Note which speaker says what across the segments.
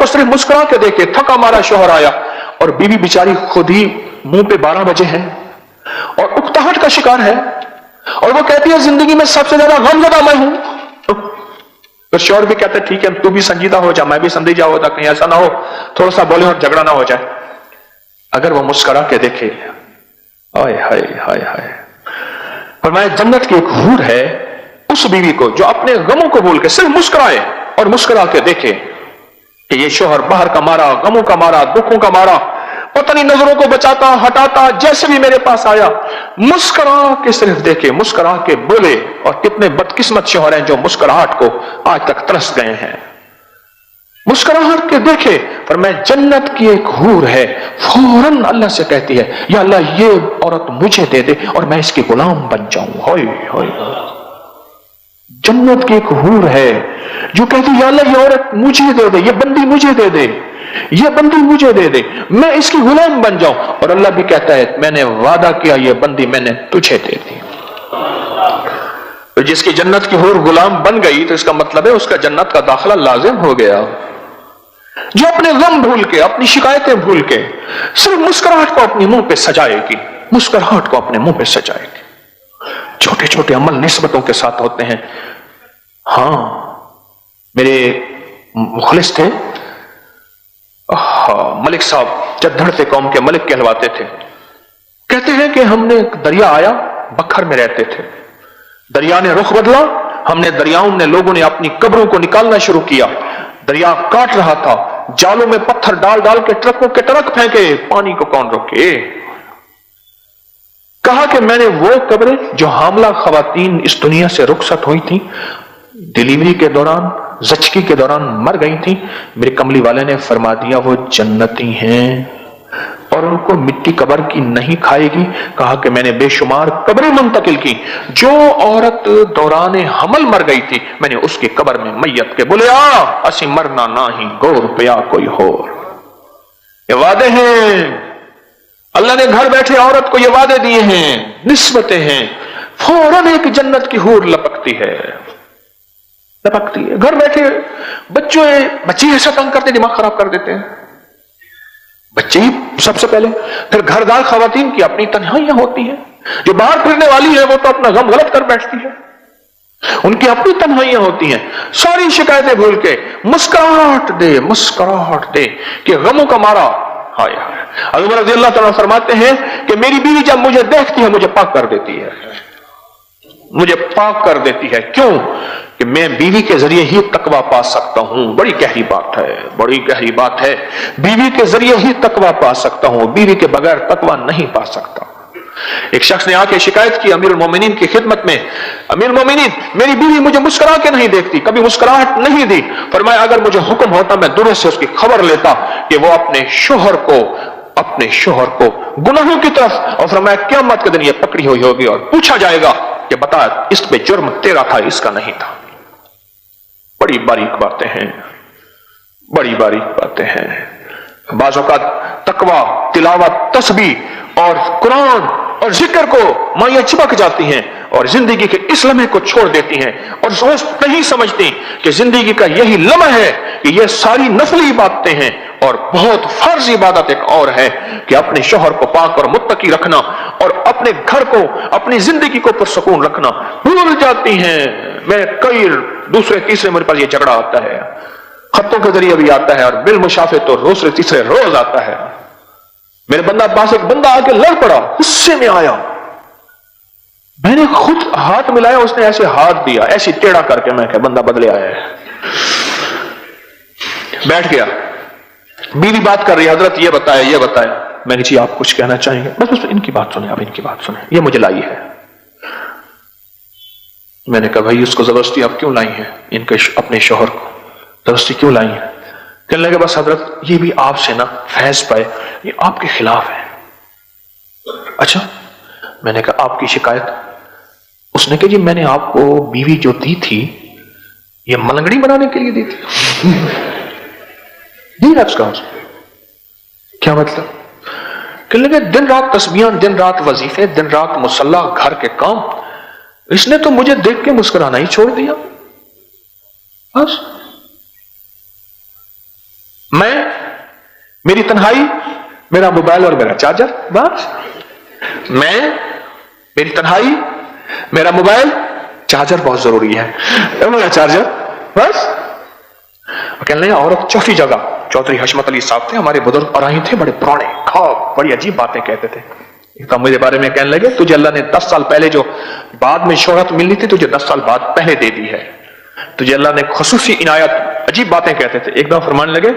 Speaker 1: को सिर्फ मुस्कुरा के देखे, थका मारा शोहर आया और बीवी बेचारी खुद ही मुंह पे 12 बजे है और उकताहट का शिकार है, और वो कहती है जिंदगी में सबसे ज्यादा गमज़दा मैं हूं। तो शोहर भी कहते ठीक है, तू भी संजीदा हो जा, मैं भी संजीदा होता, कहीं ऐसा ना हो थोड़ा सा बोले और झगड़ा ना हो जाए। अगर वो मुस्कुरा के देखे, हाय हाय हाय हाय, फरमाया जन्नत की एक हूर है उस बीवी को जो अपने गमों को भूल के सिर्फ मुस्कुराए और मुस्कुरा के देखे कि ये शोहर बाहर का मारा, गमों का मारा, दुखों का मारा, पता नहीं नजरों को बचाता हटाता, जैसे भी मेरे पास आया मुस्कुरा के सिर्फ देखे, मुस्कुरा के बोले। और कितने बदकिस्मत शोहर हैं जो मुस्कुराहट को आज तक तरस गए हैं। मुस्कुराहट के देखे, पर मैं जन्नत की एक हूर है, फौरन अल्लाह से कहती है या अल्लाह ये औरत मुझे दे दे और मैं इसकी गुलाम बन जाऊं। होय होय, जन्नत की एक हूर है जो कहती है या अल्लाह ये औरत मुझे दे दे, ये बंदी मुझे दे दे, ये बंदी मुझे दे दे, मैं इसकी गुलाम बन जाऊं। और अल्लाह भी कहता है मैंने वादा किया ये बंदी मैंने तुझे दे दी। तो जिसकी जन्नत की हूर गुलाम बन गई तो इसका मतलब है उसका जन्नत का दाखिला लाजिम हो गया। जो अपने गम भूल के, अपनी शिकायतें भूल के सिर्फ मुस्कुराहट को अपने मुंह पे सजाएगी, मुस्कुराहट को अपने मुंह पे सजाएगी। छोटे छोटे अमल निस्बतों के साथ होते हैं। हां, मेरे मुखलिस थे मलिक साहब, जद्दड़ कौम के मलिक कहलवाते थे। कहते हैं कि हमने एक दरिया आया, बखर में रहते थे, दरिया ने रुख बदला, हमने दरियाओं ने लोगों ने अपनी कब्रों को निकालना शुरू किया, दरिया काट रहा था, जालों में पत्थर डाल डाल के ट्रकों के ट्रक फेंके, पानी को कौन रोके। कहा कि मैंने वो कब्रें जो हामला खवातीन इस दुनिया से रुखसत हुई थी, डिलीवरी के दौरान, ज़चकी के दौरान मर गई थी, मेरे कमली वाले ने फरमा दिया वो जन्नती हैं और उनको मिट्टी कब्र की नहीं खाएगी। कहा कि मैंने बेशुमार कब्रें मुंतकिल की, जो औरत दौरान हमल मर गई थी मैंने उसकी कब्र में मैयत के बोले आ असी मरना ना ही गौर पिया कोई होर। ये वादे हैं, अल्लाह ने घर बैठे औरत को ये वादे दिए हैं, निस्बतें हैं। फौरन एक जन्नत की हूर लपकती है, लपकती है। घर बैठे बच्चे ऐसा तंग करते, दिमाग खराब कर देते हैं बच्चे ही सबसे पहले, फिर घरदार खवातीन की अपनी तन्हाइयां होती हैं। जो बाहर फिरने वाली है वो तो अपना गम गलत कर बैठती है, उनकी अपनी तन्हाइयां होती हैं। सारी शिकायतें भूल के मुस्कुराहट दे कि गमों का मारा। हाय हाय, हज़रत रज़ियल्लाहु तआला फरमाते हैं कि मेरी बीवी जब मुझे देखती है मुझे पाक कर देती है, मुझे पाक कर देती है। क्यों? कि मैं बीवी के जरिए ही तकवा पा सकता हूं। बड़ी गहरी बात है, बड़ी गहरी बात है। बीवी के जरिए ही तकवा पा सकता हूं, बीवी के बगैर तकवा नहीं पा सकता। एक शख्स ने आके शिकायत की अमीरुल मोमिनीन की खिदमत में, अमीरुल मोमिनीन मेरी बीवी मुझे मुस्कुरा के नहीं देखती, कभी मुस्कुराहट नहीं दी। फरमाया अगर मुझे हुक्म होता मैं दूर से उसकी खबर लेता कि वो अपने शोहर को गुनाहों की तरफ, और फरमाया क़यामत के दिन ये पकड़ी हुई होगी और पूछा जाएगा कि बता इस पे जुर्म तेरा था इसका नहीं था। बड़ी बारीक बातें हैं, बड़ी बारीक बातें हैं। बाज़ औक़ात तकवा, तिलावत, तस्बीह और कुरान और जिक्र को माइयां चिपक जाती हैं और जिंदगी के इस लम्हे को छोड़ देती हैं और सोच नहीं समझती कि जिंदगी का यही लम्हा है कि ये सारी नफली बातें हैं और बहुत फर्ज इबादत एक और है कि अपने शोहर को पाक और मुत्तकी रखना और अपने घर को, अपनी जिंदगी को पुरसुकून रखना भूल जाती हैं। मैं कई दूसरे तीसरे मेरे पास ये झगड़ा आता है, खतों के जरिए भी आता है और बिल मुशाफे तो दूसरे तीसरे रोज आता है। मेरे पास एक बंदा आके लड़ पड़ा, गुस्से में आया, मैंने खुद हाथ मिलाया, उसने ऐसे हाथ दिया ऐसे टेढ़ा करके, मैं क्या बंदा बदले आया है। बैठ गया, बीवी बात कर रही है, हजरत ये बताया। मैंने जी आप कुछ कहना चाहेंगे? बस इनकी बात सुने, आप इनकी बात सुने, ये मुझे लाई है। मैंने कहा भाई उसको जबरदस्ती आप क्यों लाई है, इनके अपने शोहर को जबरदस्ती क्यों लाई है? कहने लगे बस हजरत ये भी आपसे ना फैज पाए, ये आपके खिलाफ है। अच्छा, मैंने कहा आपकी शिकायत? उसने कहा जी मैंने आपको बीवी जो दी थी ये मलंगड़ी बनाने के लिए दी थी। दी उसका क्या मतलब? कहने लगे दिन रात तस्बीहां, दिन रात वजीफे, दिन रात मुसल्ला, घर के काम, इसने तो मुझे देख के मुस्कुराना ही छोड़ दिया। बस میں, मेरी तन्हाई, मेरा मोबाइल और मेरा चार्जर, बस. मैं, मेरी तन्हाई, मेरा मोबाइल, चार्जर बहुत जरूरी है, मेरा चार्जर, बस. कहने लगे औरत चौथी जगह. चौधरी हशमत अली साहब थे, हमारे बुजुर्ग और आई थे, बड़े पुराने, बड़ी अजीब बातें कहते थे. तो मेरे बारे में कहने लगे तुझे अल्लाह ने 10 साल पहले जो बाद में शोहरत मिलनी थी तुझे 10 साल बाद पहले दे दी है, तुझे अल्लाह ने खुसूसी इनायत. अजीब बातें कहते थे. एक दफा फरमाने लगे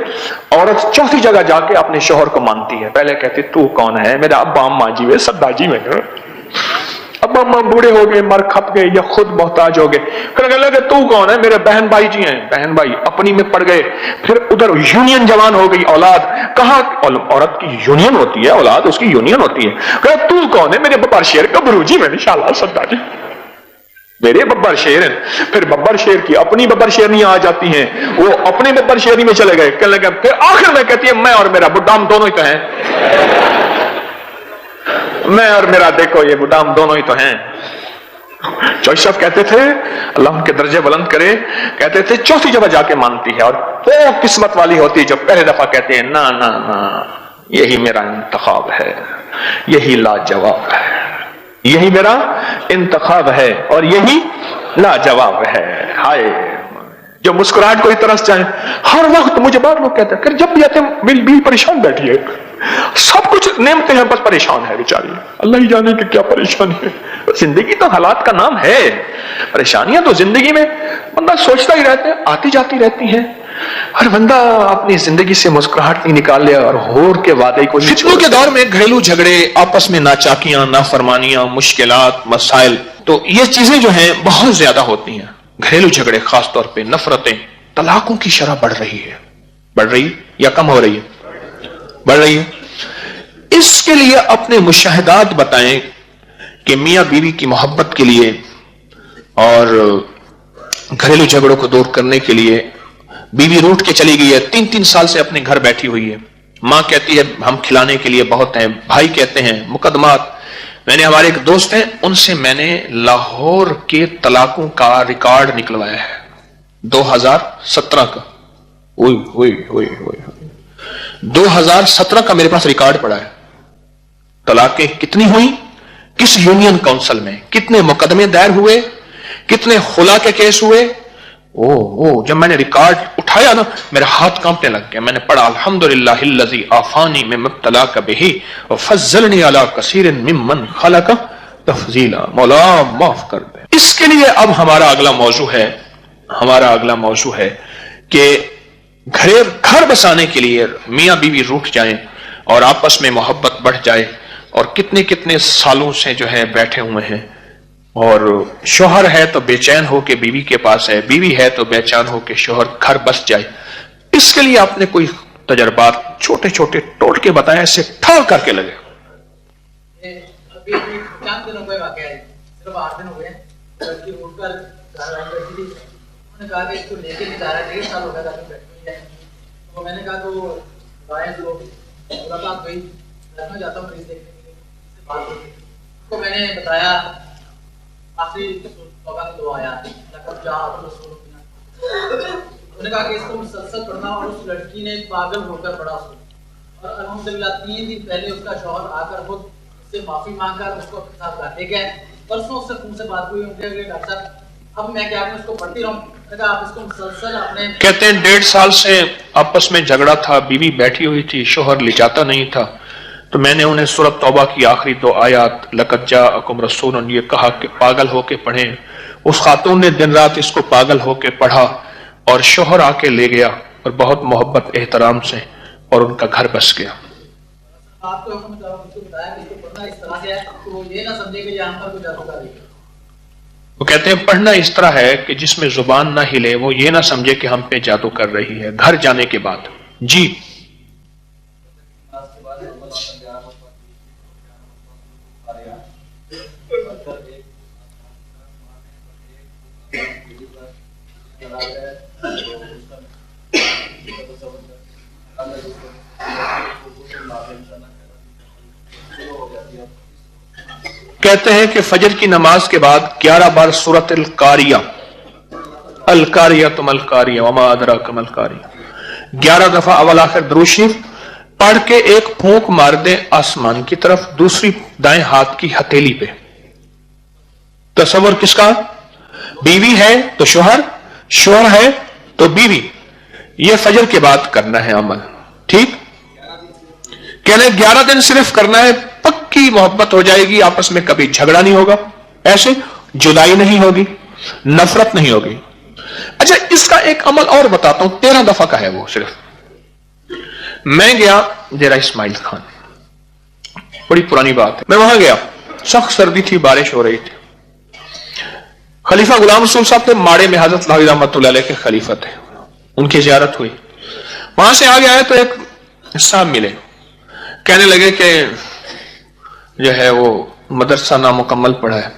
Speaker 1: औरत चौथी जगह जाके अपने शोहर को मानती है. पहले कहती तू कौन है, मेरा अब्बा अम्मा जी वे सद्दा जी में, अब्बा अम्मा बूढ़े हो गए, मर खप गए या खुद मोहताज हो गए. फिर कहने लगे तू कौन है, मेरे बहन भाई जी हैं. बहन भाई अपनी में पड़ गए. फिर उधर यूनियन जवान हो गई, औलाद. कहा औरत की यूनियन होती है, औलाद उसकी यूनियन होती है. कहा तू कौन है, मेरे बब्बर शेर गबरू जी मैंने शाला सद्दा जी, मेरे बब्बर शेर हैं. फिर बब्बर शेर की अपनी बब्बर शेरनियां आ जाती हैं, वो अपने बब्बर शेरनी में चले गए. कहने लगे फिर आखिर में कहती है मैं और मेरा बुड्ढा हम दोनों ही तो हैं, मैं और मेरा देखो ये बुड्ढा हम दोनों ही तो हैं. चौधरी साहब कहते थे अल्लाह उनके दर्जे बुलंद करे, कहते थे चौथी जगह जाके मानती है और वो किस्मत वाली होती है जो पहले दफा कहते हैं ना ना ना यही मेरा इंतखाब है, यही लाजवाब है, यही मेरा इंतखाब है और यही लाजवाब है. हाय जो मुस्कुराहट कोई तरस जाए. हर वक्त मुझे बार लोग कहते हैं जब भी आते भी परेशान बैठी है, सब कुछ नेमते हैं बस परेशान है बेचारी, अल्लाह ही जाने कि क्या परेशानी है. जिंदगी तो हालात का नाम है, परेशानियां तो जिंदगी में बंदा सोचता ही रहता है, आती जाती रहती हैं. हर बंदा अपनी जिंदगी से मुस्कुराहट नहीं निकाल लिया और होर के वादे को. फितनों के दौर में घरेलू झगड़े, आपस में नाचाकियां, नाफरमानियां, मुश्किलात, मसाइल, तो ये चीजें जो हैं बहुत ज्यादा होती हैं. घरेलू झगड़े खासतौर पे, नफरतें, तलाकों की शरह बढ़ रही है. बढ़ रही या कम हो रही है? बढ़ रही है. इसके लिए अपने मुशाहिदात बताएं कि मियां बीवी की मोहब्बत के लिए और घरेलू झगड़ों को दूर करने के लिए बीवी रूठ के चली गई है, 3-3 साल से अपने घर बैठी हुई है. मां कहती है हम खिलाने के लिए बहुत हैं, भाई कहते हैं मुकदमात. मैंने हमारे एक दोस्त हैं उनसे मैंने लाहौर के तलाकों का रिकॉर्ड निकलवाया है 2017 का. 2017 का मेरे पास रिकॉर्ड पड़ा है. तलाकें कितनी हुई, किस यूनियन काउंसिल में, कितने मुकदमे दायर हुए, कितने खुला के केस हुए. जब मैंने रिकॉर्ड उठाया ना मेरा हाथ कांपने लग गया. मैंने पढ़ा अल्हम्दुलिल्लाहिल्लज़ी आफानी में मुब्तला बिही व फज़्ज़लनी अला कसीरिन मिम्मन खलक़ तफ़ज़ीला. मौला माफ कर दे. इसके लिए अब हमारा अगला मौजू है कि घर बसाने के लिए मियां बीवी रूठ जाएं और आपस में मोहब्बत बढ़ जाए. और कितने कितने सालों से जो है बैठे हुए हैं और शोहर है तो बेचैन हो के बीवी के पास है, बीवी है तो बेचैन हो के शोहर घर बस जाए. इसके लिए आपने कोई तजर्बात छोटे छोटे टोटके बताए ऐसे ठाल करके लगे?
Speaker 2: अभी चंद दिनों का वाकया है, सिर्फ 8 दिन हो गए. लड़की उठकर घर आई बैठी थी. उन्होंने कहा कि इसको लेके नहीं जा रहा, 1.5 साल हो गया था बैठी है. तो मैंने कहा तो गायब लोग मुलाकात हुई, लखनऊ जाता हूँ मरीज देखने के लिए, बात हुई. तो मैंने बताया आखिरी तौबा की दुआ आया लक़द जाअकुम रसूलुम मिनल्लाह. उन्होंने कहा कि इसको मुसलसल पढ़ना और उस लड़की ने पागल होकर पढ़ा उसको. और अल्हम्दुलिल्लाह 3 दिन पहले उसका शौहर आकर खुद उससे माफी मांगकर उसको अपने साथ लाते गए. परसों उससे फोन से बात हुई, उनके अगले डॉक्टर साहब अब मैं क्या करूं, उसको पढ़ती रहूं. कहा आप इसको मुसलसल अपने. कहते हैं
Speaker 1: 1.5 साल से आपस में झगड़ा था, बीवी बैठी हुई थी, शौहर ले जाता नहीं था. तो मैंने उन्हें सूरत तौबा की आखिरी 2 आयत लक़द जाअकुम रसूलुन ये कहा कि पागल होके पढ़ें. उस खातून ने दिन रात इसको पागल होके पढ़ा और शौहर आके ले गया और बहुत मोहब्बत एहतराम से और उनका घर बस गया.
Speaker 2: आपको बताया कि इसको पढ़ना इस तरह से है तो ये ना समझे कि यहाँ पर कोई जादूगर है.
Speaker 1: वो कहते हैं पढ़ना इस तरह है कि जिसमें जुबान ना हिले वो ये ना समझे कि हम पे जादू कर रही है. घर जाने के बाद जी कहते हैं कि फजर की नमाज के बाद 11 बार सूरत अल कारिया तुम अल कारिया वमा अदराक मल कारिया 11 दफा अवल आखिर दुरूद शरीफ पढ़ के एक फूंक मार दे आसमान की तरफ, दूसरी दाएं हाथ की हथेली पे। तसव्वुर किसका? बीवी है तो शोहर, शोहर है तो बीवी। यह फजर के बाद करना है अमल, ठीक? कहने 11 दिन सिर्फ करना है, पक्की मोहब्बत हो जाएगी, आपस में कभी झगड़ा नहीं होगा, ऐसे जुदाई नहीं होगी, नफरत नहीं होगी। अच्छा, इसका एक अमल और बताता हूं, 13 दफा का है वो सिर्फ। मैं गया डेरा इस्माइल खान, बड़ी पुरानी बात है, मैं वहां गया, सख्त सर्दी थी, बारिश हो रही थी। खलीफा गुलाम रसूल साहब थे, माड़े में हजरत लाही रहमतुल्लाह अलैह के खलीफा थे, उनकी जियारत हुई। वहां से आ गया है तो एक साहब मिले, कहने लगे कि जो है वो मदरसा नामुकम्मल पढ़ा है,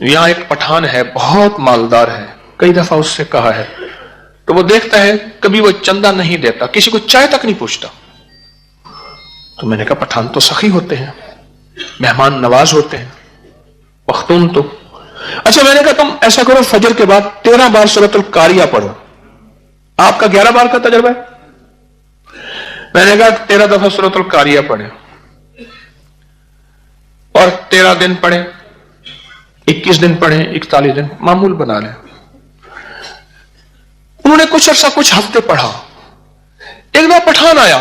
Speaker 1: यहां एक पठान है, बहुत मालदार है, कई दफा उससे कहा है, तो वो देखता है कभी वो चंदा नहीं देता, किसी को चाय तक नहीं पूछता। तो मैंने कहा पठान तो सखी होते हैं, मेहमान नवाज होते हैं, पख्तून तो। अच्छा, मैंने कहा तुम ऐसा करो, फजर के बाद 13 बार सूरतुल कारिया पढ़ो, आपका 11 बार का तजर्बा है। मैंने कहा 13 दफा सूरतुल कारिया पढ़े और 13 दिन पढ़े, 21 दिन पढ़े, 41 दिन, मामूल बना लें। उन्होंने कुछ अरसा, कुछ हफ्ते पढ़ा। एक बार पठान आया,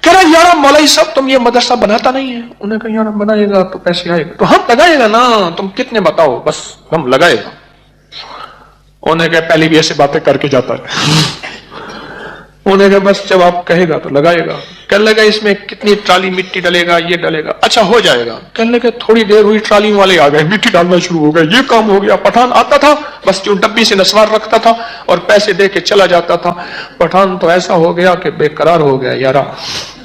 Speaker 1: कह रहा यार मौलवी साहब तुम ये मदरसा बनाता नहीं है। उन्होंने कहा यार बनाएगा तो पैसे आएगा, तो हम लगाएगा ना, तुम कितने बताओ, बस हम लगाएगा। उन्होंने कहा पहले भी ऐसे बातें करके जाता है। उन्होंने कहा बस जब आप कहेगा तो लगाएगा। कहने लगा इसमें कितनी ट्राली मिट्टी डलेगा, ये डलेगा, अच्छा हो जाएगा। कहने लगा थोड़ी देर हुई, ट्राली वाले आ गए, मिट्टी डालना शुरू हो गए, ये काम हो गया। पठान आता था, बस जो डब्बी से नस्वार रखता था और पैसे दे के चला जाता था। पठान तो ऐसा हो गया कि बेकरार हो गया यारा।